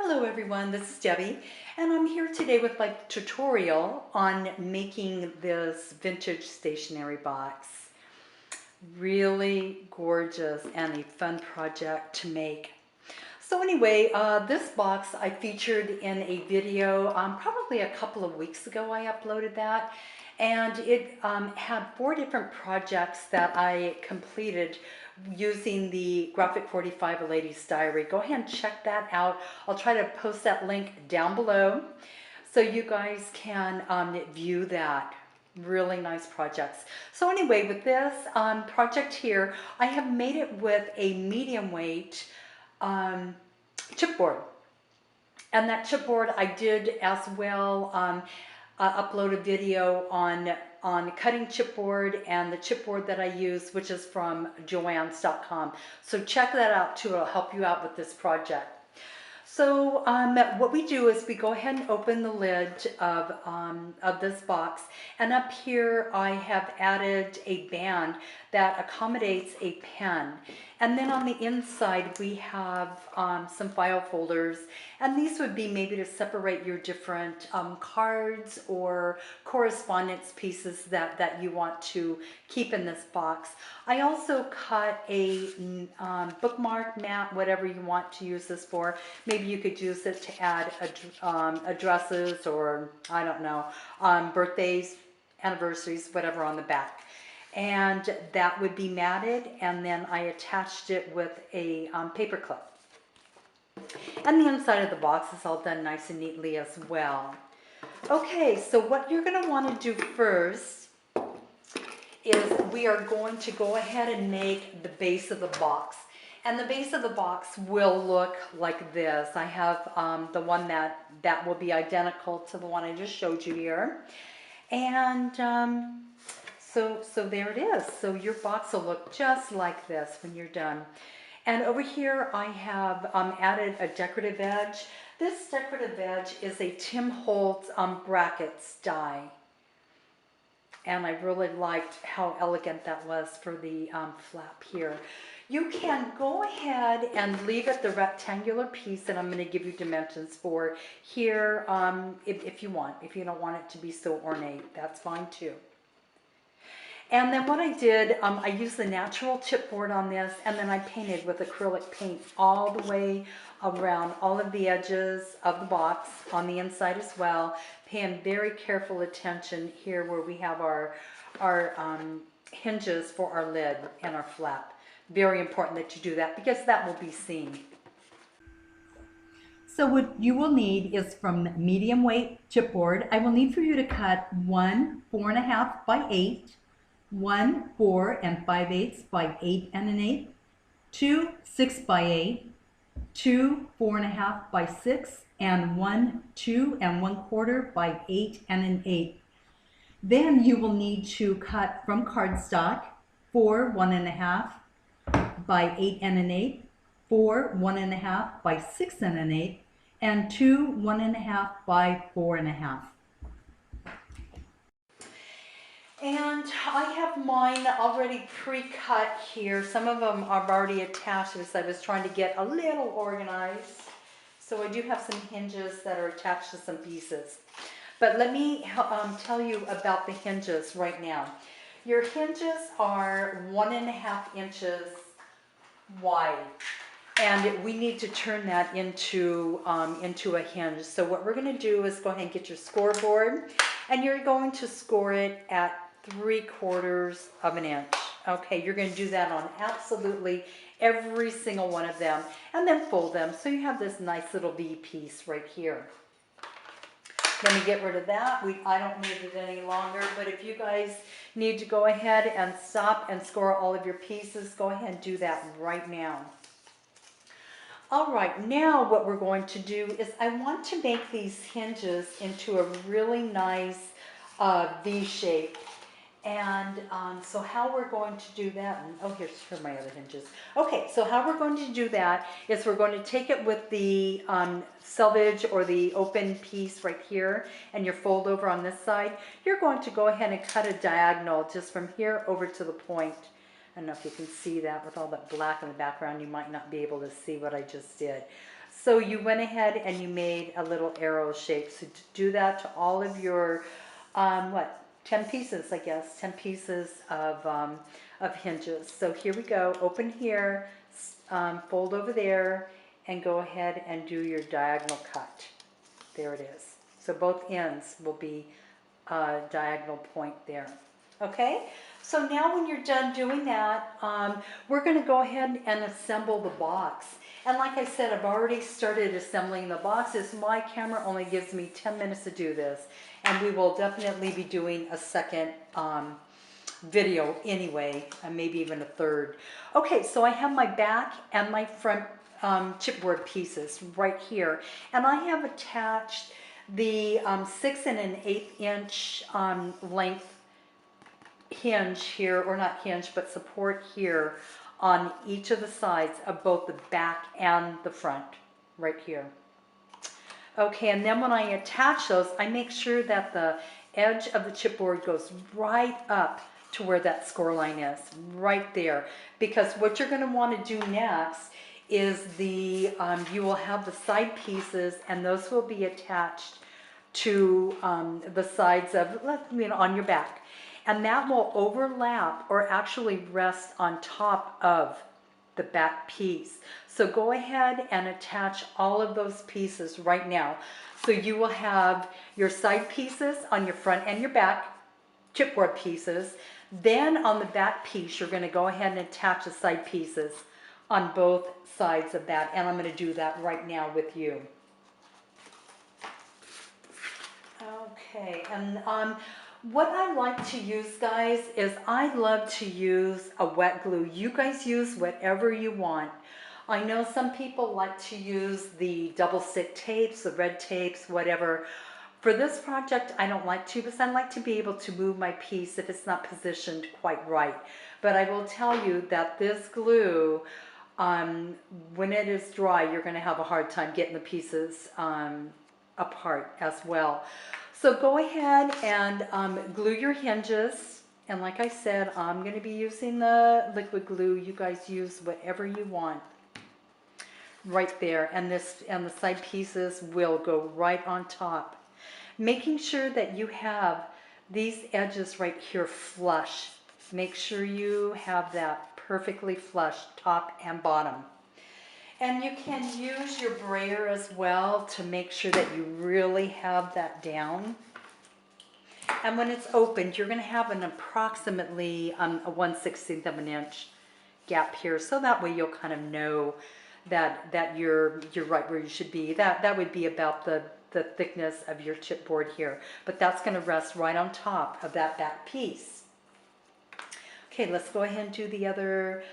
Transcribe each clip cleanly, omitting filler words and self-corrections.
Hello everyone, this is Debbie and I'm here today with my tutorial on making this vintage stationery box. Really gorgeous and a fun project to make. So anyway, this box I featured in a video probably a couple of weeks ago. I uploaded that, and it had 4 different projects that I completed using the Graphic 45 A Lady's Diary. Go ahead and check that out. I'll try to post that link down below so you guys can view that. Really nice projects. So anyway, with this project here, I have made it with a medium weight chipboard, and that chipboard I did as well upload a video on cutting chipboard and the chipboard that I use, which is from joannes.com. So check that out too. It'll help you out with this project. So what we do is we go ahead and open the lid of this box, and up here I have added a band that accommodates a pen. And then on the inside we have some file folders, and these would be maybe to separate your different cards or correspondence pieces that you want to keep in this box. I also cut a bookmark mat, whatever you want to use this for. Maybe you could use it to add addresses or, I don't know, birthdays, anniversaries, whatever on the back. And that would be matted, and then I attached it with a paper clip. And the inside of the box is all done nice and neatly as well. Okay, so what you're going to want to do first is we are going to go ahead and make the base of the box. And the base of the box will look like this. I have the one that will be identical to the one I just showed you here. And so there it is. So your box will look just like this when you're done. And over here I have added a decorative edge. This decorative edge is a Tim Holtz brackets die. And I really liked how elegant that was for the flap here. You can go ahead and leave it the rectangular piece that I'm going to give you dimensions for here if you want. If you don't want it to be so ornate, that's fine too. And then what I did, I used the natural chipboard on this, and then I painted with acrylic paint all the way around all of the edges of the box on the inside as well. Paying very careful attention here where we have our hinges for our lid and our flap. Very important that you do that because that will be seen. So what you will need is from medium weight chipboard, I will need for you to cut 1 4.5 by 8, 1 4 5/8 by 8 1/8, 2 6 by 8, 2 4.5 by 6, and 1 2 1/4 by 8 1/8. Then you will need to cut from cardstock 4 1.5 by 8 1/8, 4 1.5 by 6 1/8, and 2 1.5 by 4.5. And I have mine already pre-cut here. Some of them are already attached as I was trying to get a little organized. So I do have some hinges that are attached to some pieces. But let me tell you about the hinges right now. Your hinges are 1.5 inches wide. And we need to turn that into a hinge. So what we're going to do is go ahead and get your scoreboard, and you're going to score it at 3/4 of an inch. Okay, you're going to do that on absolutely every single one of them, and then fold them so you have this nice little V piece right here. Let me get rid of that. I don't need it any longer, but if you guys need to go ahead and stop and score all of your pieces, go ahead and do that right now. All right, now what we're going to do is I want to make these hinges into a really nice V shape. And so how we're going to do that, and oh, here are my other hinges. Okay, so how we're going to do that is we're going to take it with the selvage or the open piece right here, and your fold over on this side. You're going to go ahead and cut a diagonal just from here over to the point. I don't know if you can see that with all that black in the background. You might not be able to see what I just did. So you went ahead and you made a little arrow shape. So do that to all of your, what, 10 pieces, I guess, 10 pieces of hinges. So here we go, open here, fold over there, and go ahead and do your diagonal cut. There it is. So both ends will be a diagonal point there. Okay, so now when you're done doing that, we're going to go ahead and assemble the box. And like I said, I've already started assembling the boxes. My camera only gives me 10 minutes to do this, and we will definitely be doing a second video anyway, and maybe even a third. Okay, so I have my back and my front chipboard pieces right here, and I have attached the 6 1/8 inch length hinge here, or not hinge, but support here on each of the sides of both the back and the front, right here. Okay, and then when I attach those, I make sure that the edge of the chipboard goes right up to where that score line is, right there. Because what you're going to want to do next is you will have the side pieces, and those will be attached to the sides of, on your back. And that will overlap or actually rest on top of the back piece. So go ahead and attach all of those pieces right now. So you will have your side pieces on your front and your back chipboard pieces. Then on the back piece, you're going to go ahead and attach the side pieces on both sides of that. And I'm going to do that right now with you. Okay, and what I like to use, guys, is I love to use a wet glue. You guys use whatever you want. I know some people like to use the double stick tapes, the red tapes, whatever. For this project, I don't like to, because I like to be able to move my piece if it's not positioned quite right. But I will tell you that this glue, when it is dry, you're going to have a hard time getting the pieces apart as well. So go ahead and glue your hinges. And like I said, I'm going to be using the liquid glue. You guys use whatever you want. Right there. And the side pieces will go right on top. Making sure that you have these edges right here flush. Make sure you have that perfectly flush, top and bottom. And you can use your brayer as well to make sure that you really have that down. And when it's opened, you're going to have an approximately a 1/16 of an inch gap here. So that way you'll kind of know that you're right where you should be. That would be about the thickness of your chipboard here. But that's going to rest right on top of that back piece. Okay, let's go ahead and do the other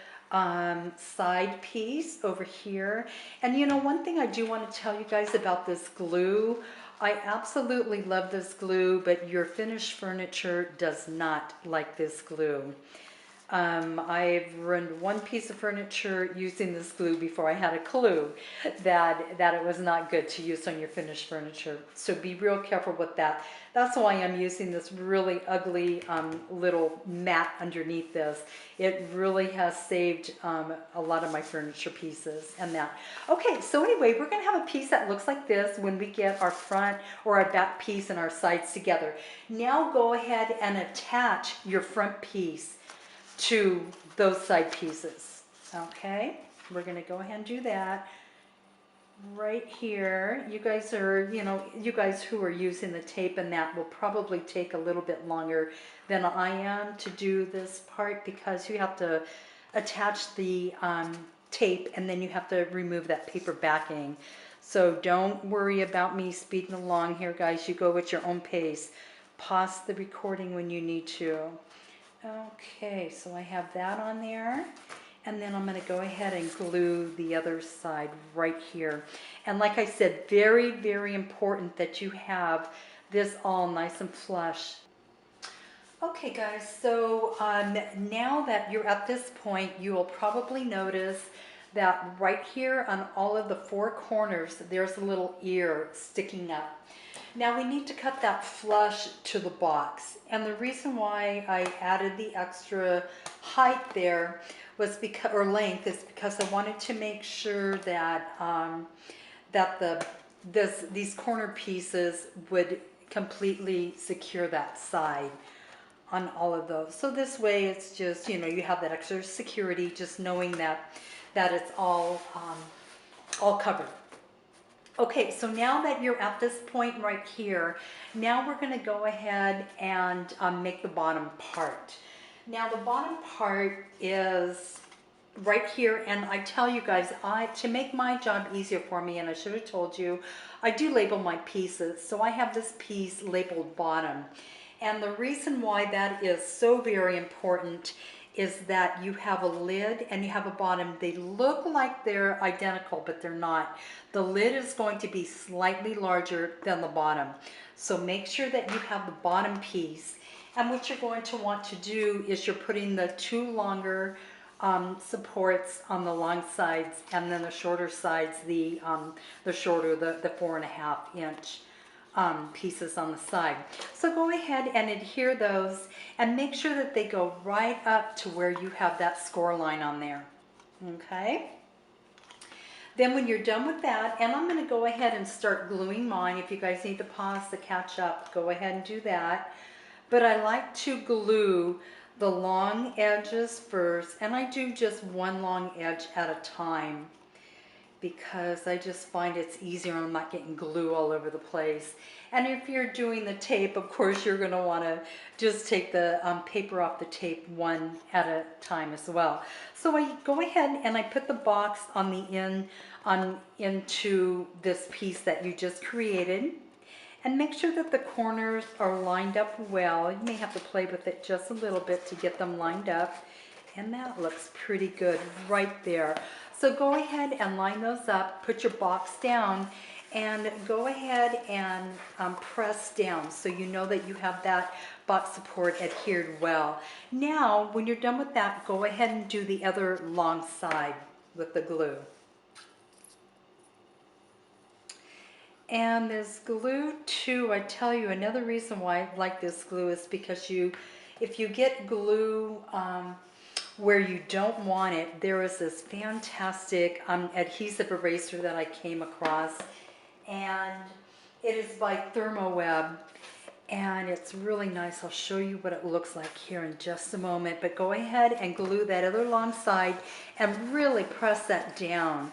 side piece over here. And you know, one thing I do want to tell you guys about this glue, I absolutely love this glue, but your finished furniture does not like this glue. I've ruined one piece of furniture using this glue before I had a clue that it was not good to use on your finished furniture. So be real careful with that. That's why I'm using this really ugly little mat underneath this. It really has saved a lot of my furniture pieces and that. Okay, so anyway, we're going to have a piece that looks like this when we get our front or our back piece and our sides together. Now go ahead and attach your front piece to those side pieces. Okay, we're going to go ahead and do that right here. You guys are, you guys who are using the tape and that will probably take a little bit longer than I am to do this part, because you have to attach the tape and then you have to remove that paper backing. So don't worry about me speeding along here, guys. You go at your own pace. Pause the recording when you need to. Okay, so I have that on there, and then I'm going to go ahead and glue the other side right here. And like I said, very, very important that you have this all nice and flush. Okay guys, so now that you're at this point, you will probably notice that right here on all of the four corners, there's a little ear sticking up. Now we need to cut that flush to the box, and the reason why I added the extra height there was because, or length, is because I wanted to make sure that that these corner pieces would completely secure that side on all of those. So this way it's just, you know, you have that extra security just knowing that it's all covered. Okay, so now that you're at this point right here, now we're going to go ahead and make the bottom part. Now the bottom part is right here, and I tell you guys, to make my job easier for me, and I should have told you, I do label my pieces. So I have this piece labeled bottom. And the reason why that is so very important is that you have a lid and you have a bottom. They look like they're identical, but they're not. The lid is going to be slightly larger than the bottom. So make sure that you have the bottom piece. And what you're going to want to do is you're putting the two longer supports on the long sides, and then the shorter sides, the 4.5-inch pieces on the side. So go ahead and adhere those and make sure that they go right up to where you have that score line on there. Okay? Then when you're done with that, and I'm going to go ahead and start gluing mine. If you guys need to pause to catch up, go ahead and do that. But I like to glue the long edges first, and I do just one long edge at a time because I just find it's easier. I'm not getting glue all over the place. And if you're doing the tape, of course, you're going to want to just take the paper off the tape one at a time as well. So I go ahead and I put the box on the into this piece that you just created. And make sure that the corners are lined up well. You may have to play with it just a little bit to get them lined up. And that looks pretty good right there. So go ahead and line those up, put your box down, and go ahead and press down so you know that you have that box support adhered well. Now, when you're done with that, go ahead and do the other long side with the glue. And this glue too, I tell you, another reason why I like this glue is because if you get glue where you don't want it, there is this fantastic adhesive eraser that I came across, and it is by ThermoWeb, and it's really nice. I'll show you what it looks like here in just a moment, but go ahead and glue that other long side and really press that down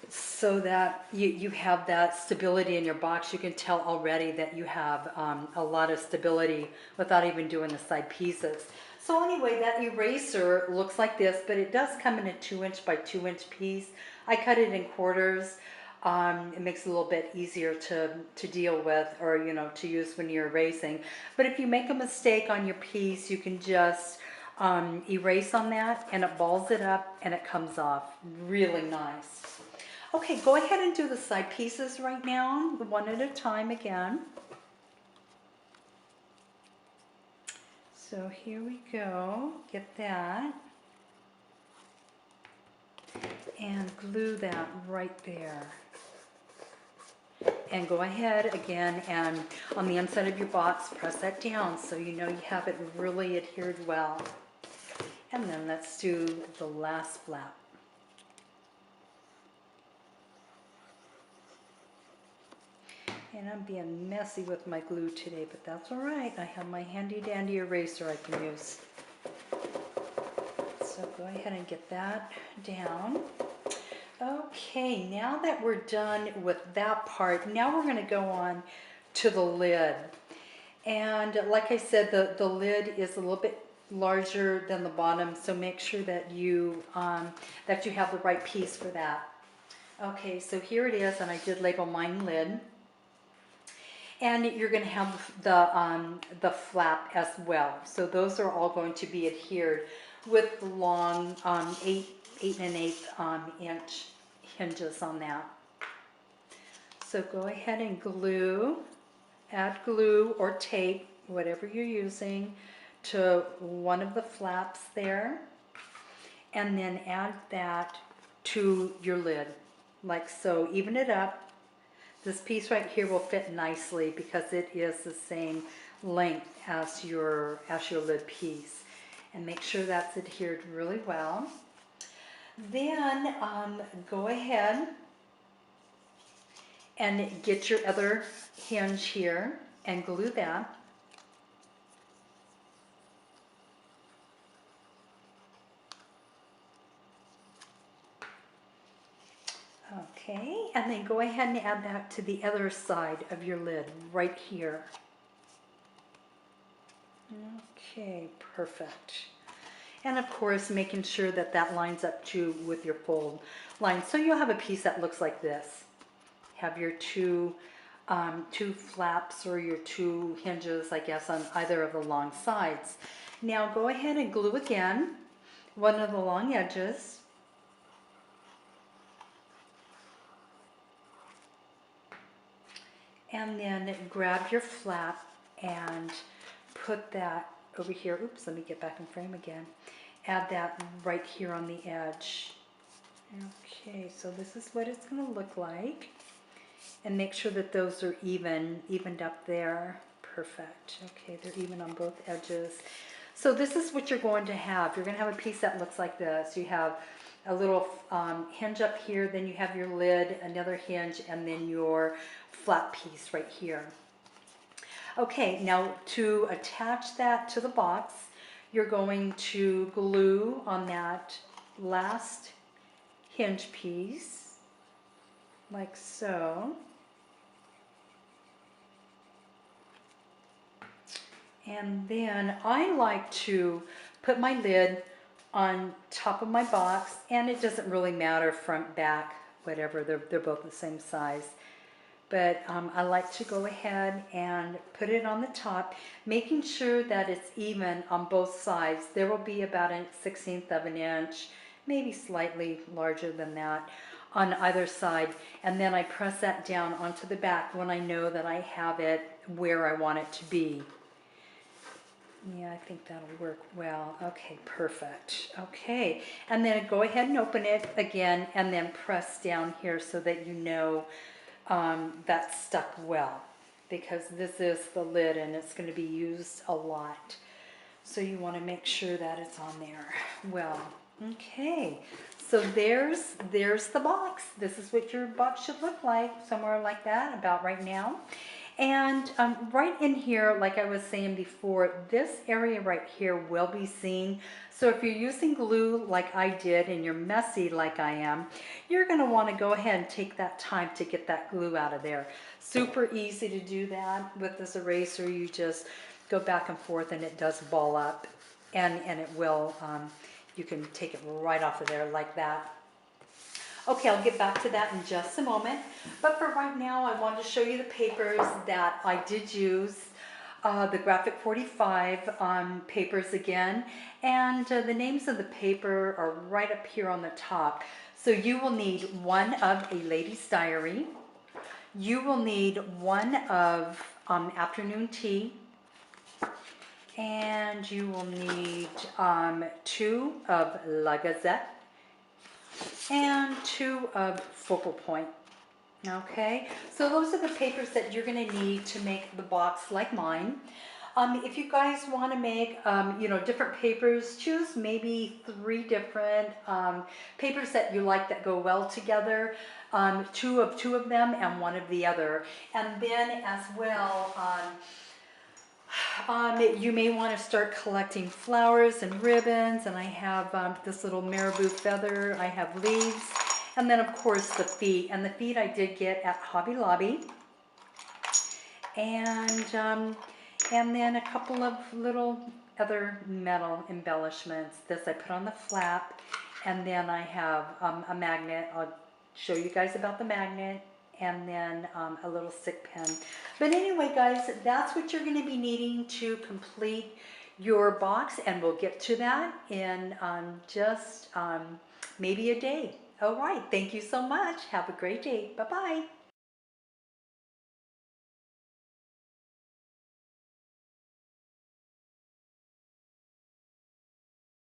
so that you have that stability in your box. You can tell already that you have a lot of stability without even doing the side pieces. So anyway, that eraser looks like this, but it does come in a 2-inch by 2-inch piece. I cut it in quarters. It makes it a little bit easier to deal with, or you know, to use when you're erasing. But if you make a mistake on your piece, you can just erase on that, and it balls it up and it comes off really nice. Okay, go ahead and do the side pieces right now, one at a time again. So here we go, get that, and glue that right there. And go ahead again, and on the inside of your box, press that down so you know you have it really adhered well. And then let's do the last flap. And I'm being messy with my glue today, but that's all right. I have my handy dandy eraser I can use. So go ahead and get that down. Okay, now that we're done with that part, now we're going to go on to the lid. And like I said, the lid is a little bit larger than the bottom, so make sure that you have the right piece for that. Okay, so here it is, and I did label mine lid. And you're going to have the flap as well. So those are all going to be adhered with the long 8 1/8 inch hinges on that. So go ahead and glue, add glue or tape, whatever you're using, to one of the flaps there, and then add that to your lid, like so. Even it up. This piece right here will fit nicely because it is the same length as your lid piece. And make sure that's adhered really well. Then go ahead and get your other hinge here and glue that. Okay, and then go ahead and add that to the other side of your lid right here. Okay, perfect. And of course, making sure that that lines up too with your fold line. So you'll have a piece that looks like this. Have your two flaps or your two hinges, I guess, on either of the long sides. Now go ahead and glue again one of the long edges. And then grab your flap and put that over here. Oops, let me get back in frame again. Add that right here on the edge. Okay, so this is what it's going to look like. And make sure that those are evened up there. Perfect. Okay, they're even on both edges. So this is what you're going to have. You're going to have a piece that looks like this. You have a little hinge up here, then you have your lid, another hinge, and then your flat piece right here. Okay, now to attach that to the box, you're going to glue on that last hinge piece, like so. And then I like to put my lid on top of my box, and it doesn't really matter front, back, whatever, they're both the same size. But I like to go ahead and put it on the top, making sure that it's even on both sides. There will be about 1/16 of an inch, maybe slightly larger than that, on either side. And then I press that down onto the back when I know that I have it where I want it to be. Yeah, I think that'll work well. Okay, perfect. Okay, and then go ahead and open it again and then press down here so that you know that's stuck well, because this is the lid and it's going to be used a lot. So you want to make sure that it's on there well. Okay, so there's the box. This is what your box should look like, somewhere like that, about right now. And right in here, like I was saying before, this area right here will be seen. So if you're using glue like I did and you're messy like I am, you're going to want to go ahead and take that time to get that glue out of there. Super easy to do that with this eraser. You just go back and forth and it does ball up, and it will, you can take it right off of there like that. Okay, I'll get back to that in just a moment. But for right now, I wanted to show you the papers that I did use. The Graphic 45 papers again. And the names of the paper are right up here on the top. So you will need one of a lady's diary. You will need one of afternoon tea. And you will need two of La Gazette. And two of focal point. Okay, so those are the papers that you're going to need to make the box like mine. If you guys want to make different papers, choose maybe 3 different papers that you like that go well together. Two of them and one of the other. And then as well, you may want to start collecting flowers and ribbons, and I have this little marabou feather, I have leaves, and then of course the feet. And the feet I did get at Hobby Lobby. And then a couple of little other metal embellishments. This I put on the flap, and then I have a magnet. I'll show you guys about the magnet. And then a little stick pin. But anyway, guys, that's what you're going to be needing to complete your box, and we'll get to that in just maybe a day. All right, thank you so much. Have a great day. Bye-bye.